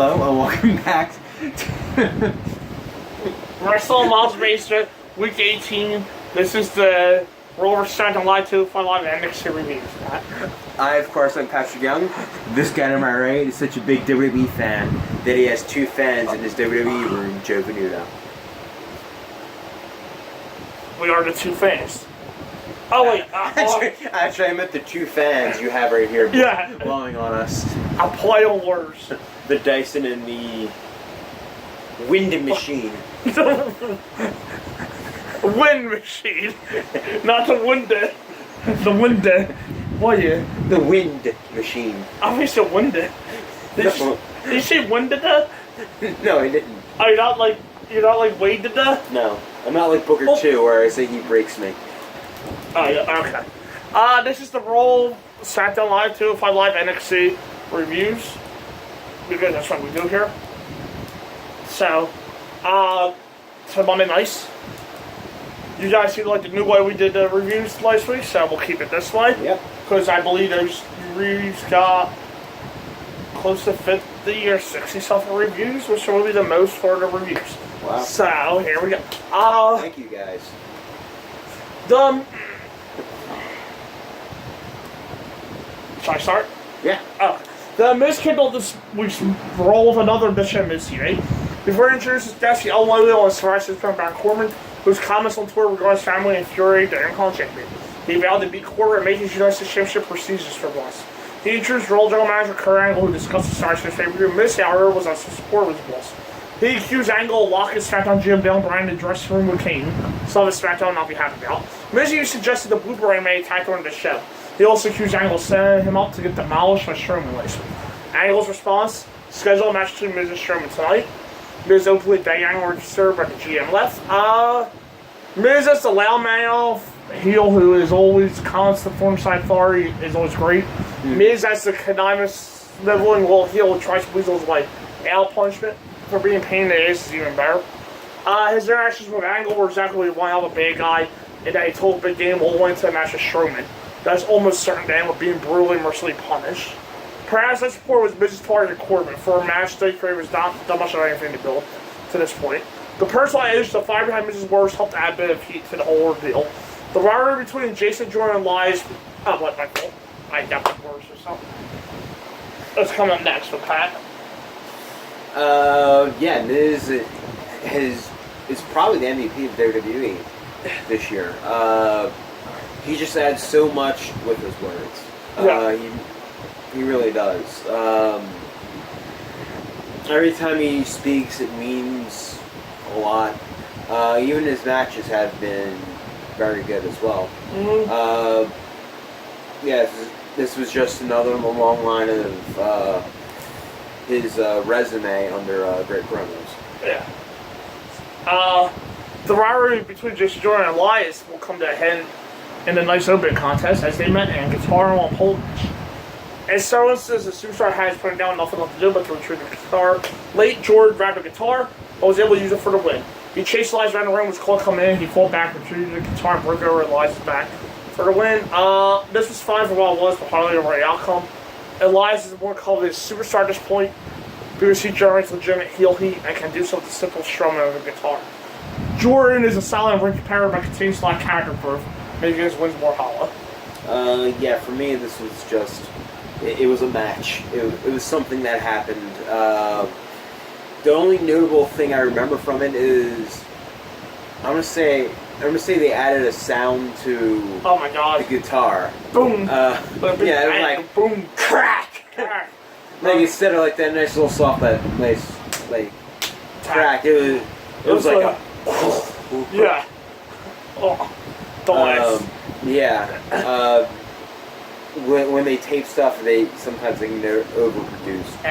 Hello and welcome back to Wrestling Miles Basement, Week 18. This is the Roller Starting Live 2 Fun Live NXT reviews. I, of course, am Patrick Young. This guy to my right is such a big WWE fan that he has two fans in his WWE room, Joe Venuto. We are the two fans. Oh wait, Actually, I meant the two fans you have right here blowing on us. I'll play on words. The Dyson and the wind machine. Wind machine. Not the wind. The wind. What yeah? The wind machine. I wish it wind. Did you say wind? No, I didn't. Oh, you're not like Wade did that? No, I'm not like Booker 2 where I say he breaks me. Oh yeah, okay. This is the Roll SmackDown Live 2 Fun Live NXT reviews, because that's what we do here. So, Monday nights. You guys see like the new way we did the reviews last week, so we'll keep it this way. Yep. Because I believe those reviews got close to 50 or 60 something reviews, which will be the most for the reviews. Wow. So, here we go. Thank you guys. Should I start? Yeah. Oh. The Miz kindled this week's role of another mission Miz here. Before he introduces Jesse Owens and Slice's from Baron Corbin, whose comments on Twitter regarding his family infuriated the Intercontinental Champion. He vowed to beat Corbin and make his United States Championship prestigious for Boss. He introduced Roll General Manager Kurt Angle, who discussed the stars of his favorite. Miz, however, was on support with his boss. He accused Angle of locking SmackDown GM Dale Bryan in the dressing room with Kane. Some of SmackDown not be happy about. Miz even suggested the Blue Beret may attack during the show. He also accused Angle of setting him up to get demolished by Strowman last week. Angle's response: schedule a match between Miz and Strowman tonight. Miz openly begged Angle to serve, but the GM left. Miz as the loudmouth heel who is always constant form side far is always great. Miz as the conniving, sniveling little heel who tries to weasel his way out punishment for being pain in the ass is even better. His interactions with Angle were exactly one of a bad guy, and that he told Big Game all went to a match with Strowman. That's almost certain Dan with being brutally and mercilessly punished. Perhaps that support was Miz's target Corbin for a match they created was not much of anything to build to this point. The personal edge, the fire behind Miz's words helped add a bit of heat to the whole ordeal. The rivalry between Jason Jordan and Elias. Oh, what my fault? I got my words or something. Let's come up next with Pat. Yeah, Miz is probably the MVP of WWE this year. He just adds so much with his words. Yeah. He really does. Every time he speaks, it means a lot. Even his matches have been very good as well. Mm-hmm. Yeah, this was just another long line of his resume under great promos. Yeah. The rivalry between Jason Jordan and Elias will come to a head in the nice open contest as they met in guitar on pole match. As Starlin says, the superstar has put down nothing left to do but to retrieve the guitar. Late Jordan grabbed the guitar, but was able to use it for the win. He chased Elias around the ring, was called coming in, he fought back, retrieved the guitar, and broke over Elias' back for the win. This was fine for what it was, but hardly the right outcome. Elias is more called his superstar at this point because he generates legitimate heel heat and can do so with a simple strumming of the guitar. Jordan is a solid ring competitor but continues to lack character proof, making his wins more hollow. Yeah, for me, this was just... It was a match. It was something that happened. The only notable thing I remember from it is... I'm gonna say they added a sound to the guitar. Boom! Yeah, it was like... Boom! Crack! Crack! Like, instead of like that nice little soft, that nice, like, crack, it was like a... Yeah. Oh. Yeah. When they tape stuff, sometimes they can overproduce.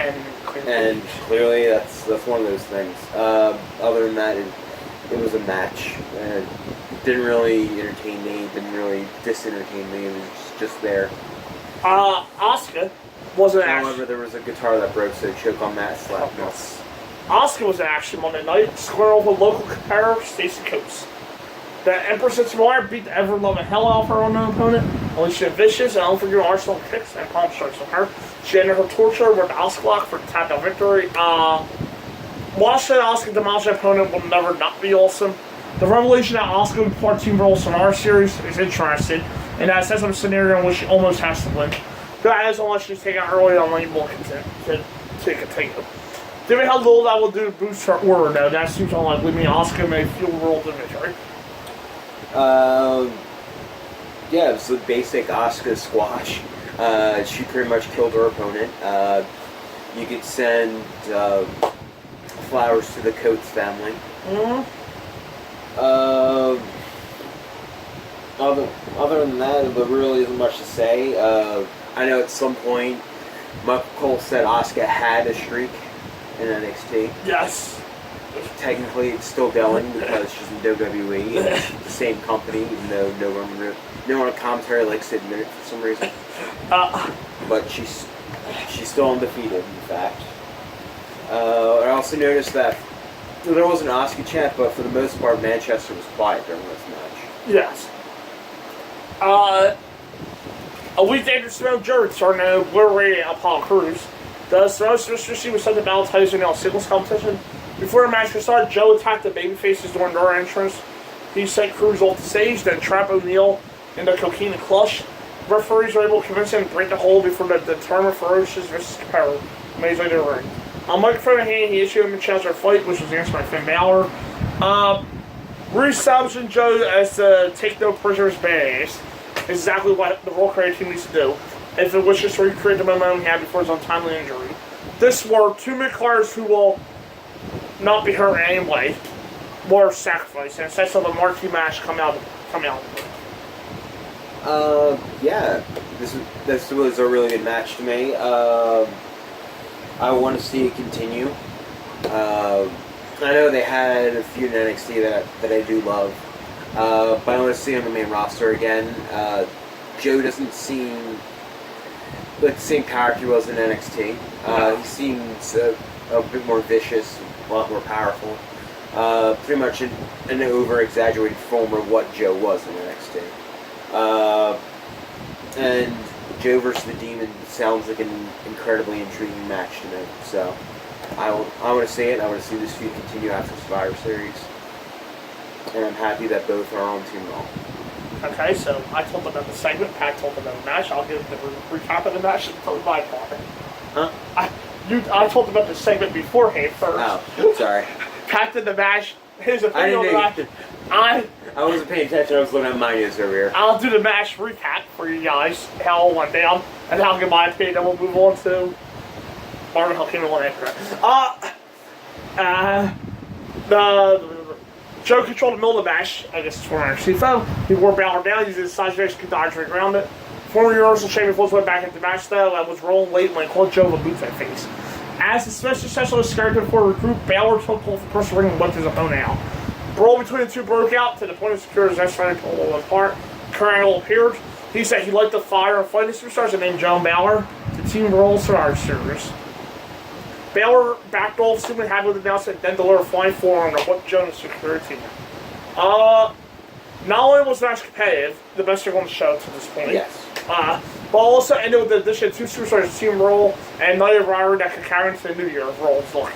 And clearly that's one of those things. Other than that, it was a match. It didn't really entertain me. Didn't really disentertain me. It was just there. Asuka wasn't actually. However, there was a guitar that broke, so choke on that slap. Asuka was actually Monday night. Square over local competitor Stacey Coates. The Empress of Tomorrow beat the ever-loving hell out of her unknown opponent. Alicia Vicious and unforgiving arsenal kicks and palm strikes on her. She ended her torture with the Asuka lock for the tap-out victory. Watching Asuka demolish an opponent will never not be awesome. The revelation that Asuka would part Team Roll Sonar series is interesting, and that sets up a scenario in which she almost has to win. That is unless she's taken early on lane will to continue. Given how little that will do to boost her aura, though, that seems unlikely. Me and Asuka may feel rolled in victory. Yeah, it's the basic Asuka squash. She pretty much killed her opponent. You could send flowers to the Coates family. Other than that, there really isn't much to say. I know at some point, Michael Cole said Asuka had a streak in NXT. Yes. Technically, it's still going because she's in WWE. And it's the same company, even though no one on commentary likes to admit it for some reason. But she's still undefeated, in fact. I also noticed that there was an Asuka chant, but for the most part, Manchester was quiet during this match. Yes. A week after Simone Jordan started a Blu-ray Apollo Crews, the Simone Sister was sent to battle titles in the singles competition. Before the match started, Joe attacked the babyfaces during their entrance. He sent Crews off the stage, then trapped O'Neal in the cocaine and clutch. Referees were able to convince him to break the hold before the determined ferocious vicious competitor made his way to the ring. On microphone in hand, he issued him a challenge for a fight, which was answered by Finn Balor. Re-establishing Joe as the take no prisoners badass. Exactly what the Raw creative team needs to do if it wishes to recreate the momentum he had before his untimely injury. This were two mid-carders who will not be hurt in any way, more sacrifice, and sets up a marquee match coming out of the yeah, this was a really good match to me. I want to see it continue. I know they had a few in NXT that I do love, but I want to see him on the main roster again. Joe doesn't seem like the same character he was in NXT. He seems a bit more vicious, a lot more powerful. Pretty much an over-exaggerated form of what Joe was in NXT. And Joe versus the Demon sounds like an incredibly intriguing match to me. So I want to see it. I want to see this feud continue after Survivor Series. And I'm happy that both are on Team Raw. Okay, so I told them about the segment, Pat told them about the match. I'll give the recap of the match for my part. Huh? I told them about the segment beforehand first. Oh, sorry. Pat did the match. His opinion on the match. I wasn't paying attention. I was looking at my news over here. I'll do the match recap for you guys, how it went down, and I'll give my opinion, then we'll move on to Marvin Hell Kingdom 1 after. Joe controlled the middle of the match. I guess it's for our CFO. He wore Balor down, using his side strikes to dodge right around it. Former Universal Champion Fultz went back into the match though and was rolling late when he called Joe a boot to the face. As the special specialist character for a recruit, Balor took hold of the personal ring and whipped his opponent out. Brawl between the two broke out to the point of security was necessary to pull them apart. Kurt Angle appeared. He said he liked the fire of fighting superstars and named Joe Balor the Team Roll Survivor Series. Balor backed off, seemingly happy with the announcement, then delivered a flying forearm to what Jonas security team. Not only was the match competitive, the best thing on the show to this point. Yes. But also ended with the addition of two superstars, Team Roll, and Night of rivalry that could carry into the new year of Roll's like.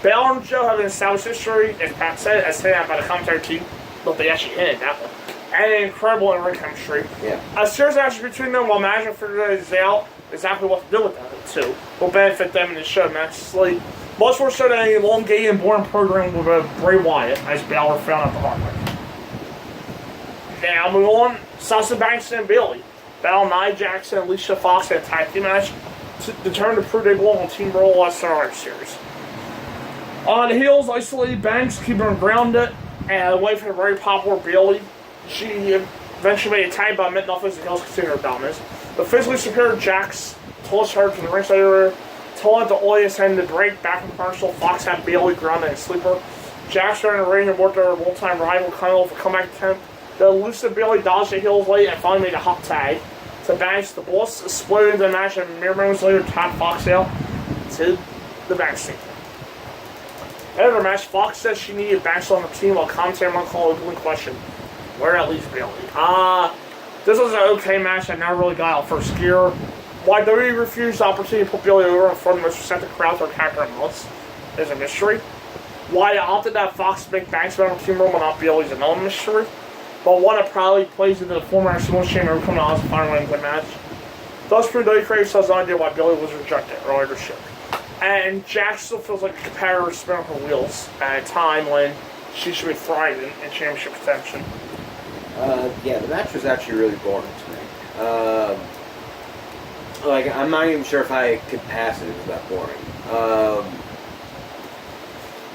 Balor and Joe have an established history, as Pat said, as hinted at by the commentary team, but they actually hinted that one. And incredible in ring chemistry. Yeah. A serious action between them while management figures out exactly what to do with them, too. Will benefit them in the show immensely. Much more so than an elongated and boring program with Bray Wyatt, as Balor found out the hard way. Now, move on. Sasha Banks and Bayley battle Nia Jackson and Alicia Fox in a tag team match to determine to prove they belong on Team Raw Survivor Series. On the heels, isolated Banks, keeping her grounded, and away from the very popular Bayley. She eventually made a tag by mid-offense and heels considering her dominance. The physically superior Jax tossed her to the ringside area, told the audience and to break back in commercial. Fox had Bayley grounded and sleeper. Jax ran in the ring and worked her old-time rival Kyle for comeback attempt. The elusive Bayley dodged the heels late and finally made a hot tag to Banks. The Boss exploded into the match and mere moments later tapped Fox out to the backstage. After the match, Fox said she needed Banks on the team while commentary on call opening question. or at least Bailey. This was an okay match that never really got out first gear. Why WWE refused the opportunity to put Bailey over in front of the most receptive crowd for character months is a mystery. Why they opted that Fox Big Bang's member team role, but not Bailey's, another mystery. But one that probably plays into the former Single Chamber coming on as a final win the match. Thus, WWE Crave has no idea why Bailey was rejected earlier this year. And Jax still feels like a competitor spinning her wheels at a time when she should be thriving in championship contention. Yeah, the match was actually really boring to me. I'm not even sure if I could pass it. It was that boring.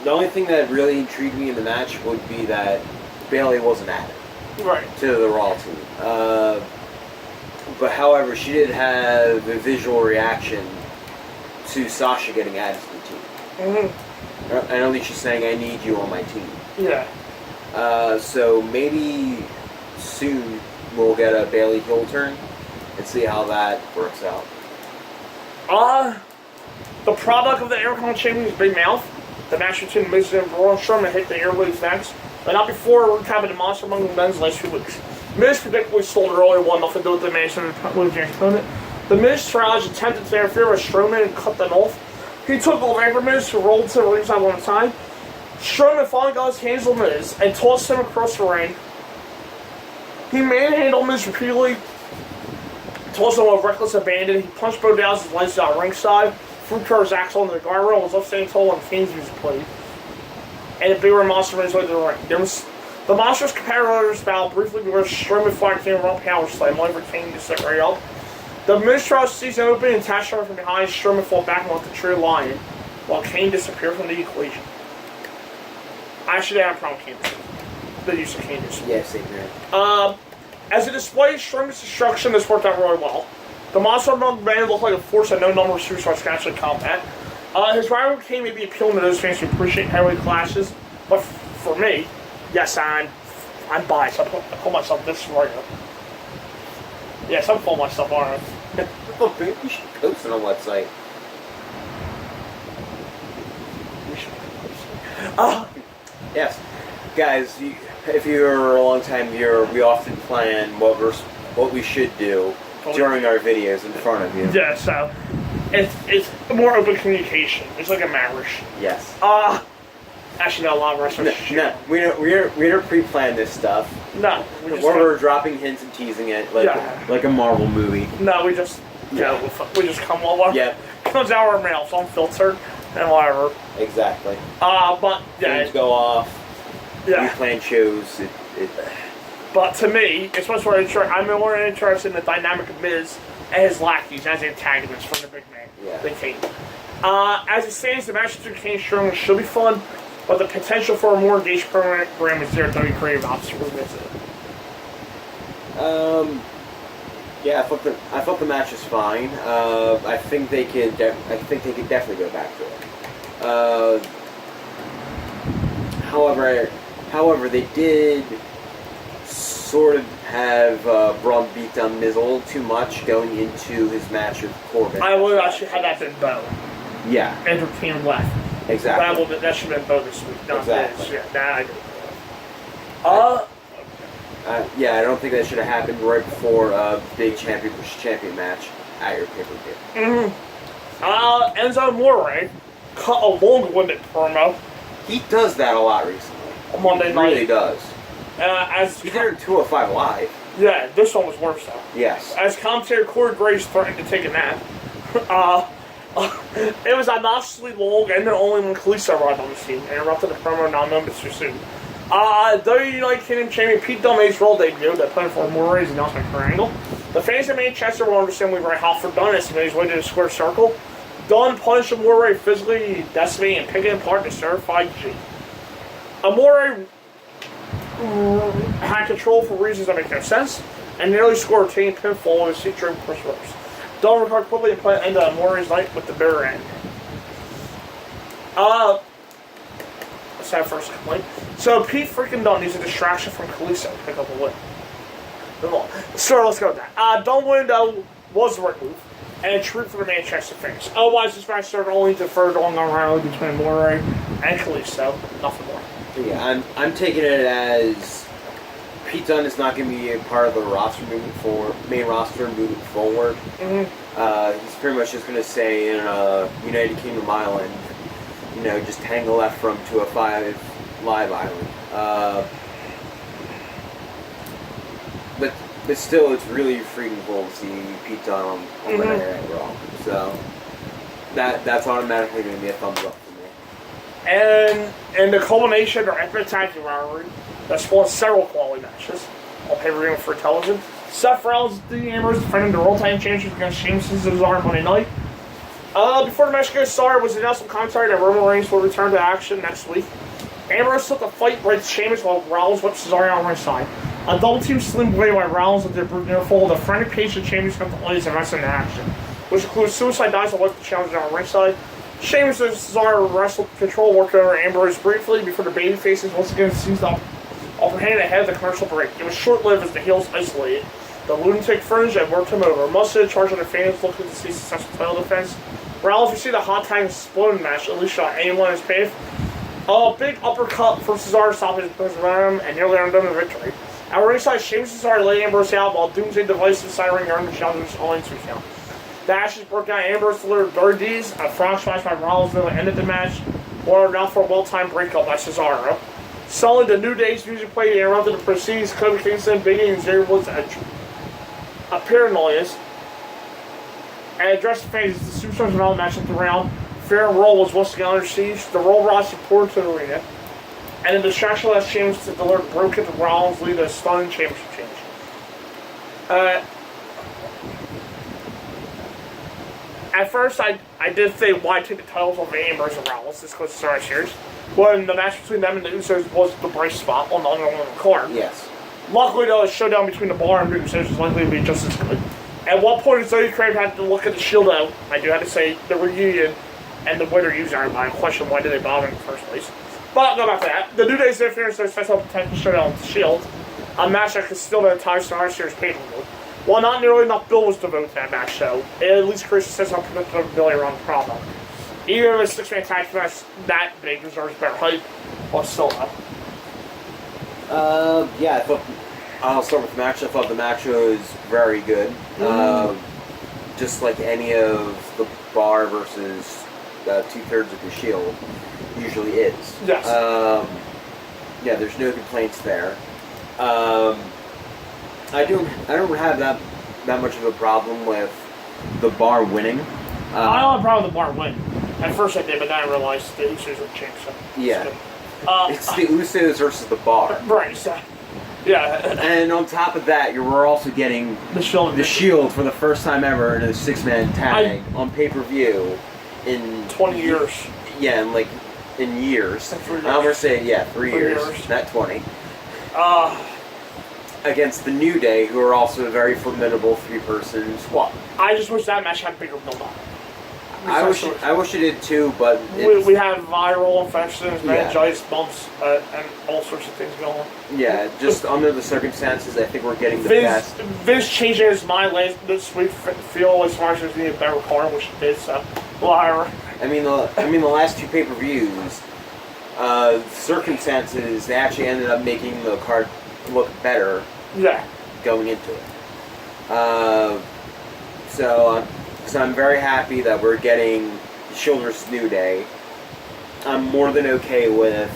The only thing that really intrigued me in the match would be that Bailey wasn't added to the Raw team. But however, she did have a visual reaction to Sasha getting added to the team. And at least she's saying, "I need you on my team." Yeah. So maybe soon we'll get a Bailey heel turn and see how that works out. The product of the Intercontinental Champion is Big Mouth. The match between Miz and Braun Strowman hit the airwaves next, but not before recapping the Monster Among the Men's last few weeks. Miz predictably stole an early one, nothing to do with the match and the James opponent. The Miz triage attempted to interfere with Strowman and cut them off. He took over for Miz, who rolled to the ringside one time. Strowman finally got his hands on Miz and tossed him across the ring. He manhandled Miz repeatedly, tossed him with reckless abandon. He punched Bo Dows's legs out ringside, threw Kurt's axle into the guardrail, was upstanding tall when Kane's music played. And the big red monster made his way to the ring. The monstrous competitors battled briefly before Strowman fired Kane around power slam, waiting for Kane to set right up. The Miz tried to seize an opening and attached Strowman from behind. Strowman fell back and left the tree lion, while Kane disappeared from the equation. I actually didn't have a problem with Kane. The use of Kane disappeared. Yeah, same here. As a display of Strowman's destruction, this worked out really well. The Monster Among Men looked like a force that no number of superstars can actually combat. His rival Kane may be appealing to those fans who appreciate heavyweight clashes, but for me, yes, I'm biased. I call myself this warrior. Yes, I'm calling myself Arnold. Look, you should post it on the website. Yes, guys. If you're a long-time viewer, we often plan what we should do during our videos in front of you. Yeah, so it's more open communication. It's like a marriage. Yes. Actually, no, a lot of wrestlers. No, we don't pre-plan this stuff. No, we're dropping hints and teasing it like a Marvel movie. No, we just we just come over. Yeah. Comes out our mouths unfiltered and whatever. Exactly. But yeah, things go off. Yeah. We plan shows. But to me, especially I'm more interested in the dynamic of Miz and his lackeys as antagonists from the big man. Yeah. The Kane. As it stands, the match between Kane and Strowman should be fun, but the potential for a more engaged program is there. WWE Creative Ops to revisit it. Yeah, I thought the match was fine. I think they could definitely go back to it. However, they did sort of have Braun beat down Miz a little too much going into his match with Corbin. I would actually had that been Bo. Yeah. And for Kane left. Exactly. That should have been Bo this week, not exactly. Miz. Yeah, I agree. Yeah, I don't think that should have happened right before a big champion versus champion match at your pay-per-view. Enzo Amore cut a long-winded promo. He does that a lot recently. On Monday night. He really does. He did it in 205 Live. Yeah, this one was worse though. Yes. As commentator Corey Graves threatened to take a nap. It was obnoxiously long, and then only when Kalisto arrived on the scene, interrupted the promo 9 minutes too soon. WWE United Kingdom Champion Pete Dunne's role debuted that played for Murray's announcement for Angle. The fans of Manchester will understand we were hot for Dunne as he made his way to the square circle. Dunne punched Amore physically, decimating and picking apart the certified G. Amore had control for reasons that make no sense, and nearly scored a team pinfall with his seat during push ropes. Dunne recovered quickly and put an end to Amore's night with the bitter end. That's that first complaint. So Pete freaking Dunne needs a distraction from Kalisto to pick up a win. So let's go with that. Dunne window was the right move, and a treat for the Manchester fans. Otherwise, this match served only to further along our rally between Murray and Kalisto. Nothing more. Yeah, I'm taking it as Pete Dunne is not going to be a part of the roster main roster moving forward. He's pretty much just going to stay in United Kingdom Island, just hang a left from 205 Live Island. But still, it's really freaking cool to see Pete Dunne on Monday Night Raw. So that's automatically going to be a thumbs up for me. And the culmination of our epic tag team rivalry that spawned several quality matches on pay-per-view and for television. Seth Rollins and Dean Ambrose defending the World Tag Team Championships against Sheamus and Cesaro Monday night. Before the match gets started, was announced on commentary that Roman Reigns will return to action next week. Ambrose took the fight with Sheamus while Rollins whipped Cesaro on his side. A double team slim blade by Rollins with their brute near full. The frantic pace of Sheamus comes to ladies and wrestling in action, which includes suicide dives to whip the challenger on ringside. Sheamus and Cesaro wrestled control, worked over Ambrose briefly before the baby faces once again seized up upper hand ahead of the commercial break. It was short-lived as the heels isolated. The lunatic fringe and worked him over. Most of the charge on the fans looking to see successful title defense. Rollins received a hot tag exploding match, at least shot anyone in his path. A big uppercut for Cesaro stopping his momentum and nearly earned him the victory. At ringside, Sheamus and Cesaro laid Ambrose out while Doomsday Devices siren earned the challenger's only 2 count. The Ashes broke down. Ambrose delivered Dirties, a frog smash by Rollins nearly ended the match, or now for a well-timed breakup by Cesaro. Suddenly, the New Day's music played and interrupted the proceedings. Kofi Kingston, Big E, and Xavier Woods appeared noise and addressed the fans as the Superstars and all match at the round. Fair and Roll was once again under siege. The Roll Rods poured to the arena, and the distraction left Sheamus to deliver broken to Rollins, lead a stunning championship change. At first, I did think, why take the titles off Ambrose and Rollins? This goes to Survivor Series. When the match between them and the Usos was the bright spot on the other one of the card. Yes. Luckily, though, a showdown between the Bar and the Usos was likely to be just as good. At one point, Zoe Crave had to look at the Shield out. I do have to say, the reunion and the winner used Iron Man. Question, why did they bother in the first place? But, no matter that. The New Day's interference their special potential showdown with the Shield. A match that could still the entire Survivor Series pay-per-view. While not nearly enough bill was devoted to that match, though, it at least creates a sense of predictability around the problem. Even if a six-man tag match that big deserves better hype, but still not. Yeah, I'll start with the match. I thought the match was very good. Just like any of the Bar versus 2/3 of the Shield usually is. Yes. Yeah, there's no complaints there. I don't have that much of a problem with the Bar winning. I don't have a problem with the Bar winning. At first I did, but then I realized the Usos would change something. Yeah. It's the Usos versus the Bar. Right, so, yeah. And on top of that, we're also getting the Shield for the first time ever in a 6-man tag on pay-per-view in 20 years. Yeah, in years. I'm gonna say 3 years, not 20. Against the New Day, who are also a very formidable 3-person squad. I just wish that match had bigger build-up. I wish it did too, but we have viral infections, meningitis, bumps, and all sorts of things going on. Yeah, just under the circumstances, I think we're getting the best. Vince changing his mind this week. Feel as far as there's need a better card, which it did. So, well, I mean, the last 2 pay-per-views, circumstances, they actually ended up making the card look better. Yeah. Going into it. So I'm very happy that we're getting Shield versus New Day. I'm more than okay with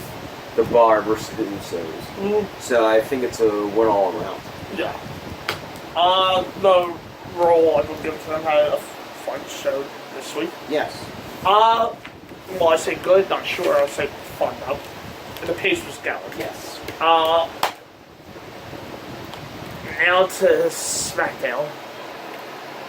the Bar versus the Usos. So I think it's a win all around. Yeah. The role I would give to them had a fun show this week. Yes. Well, I say good, not sure. I would say fun though. And the pace was going. Yes. Now to SmackDown.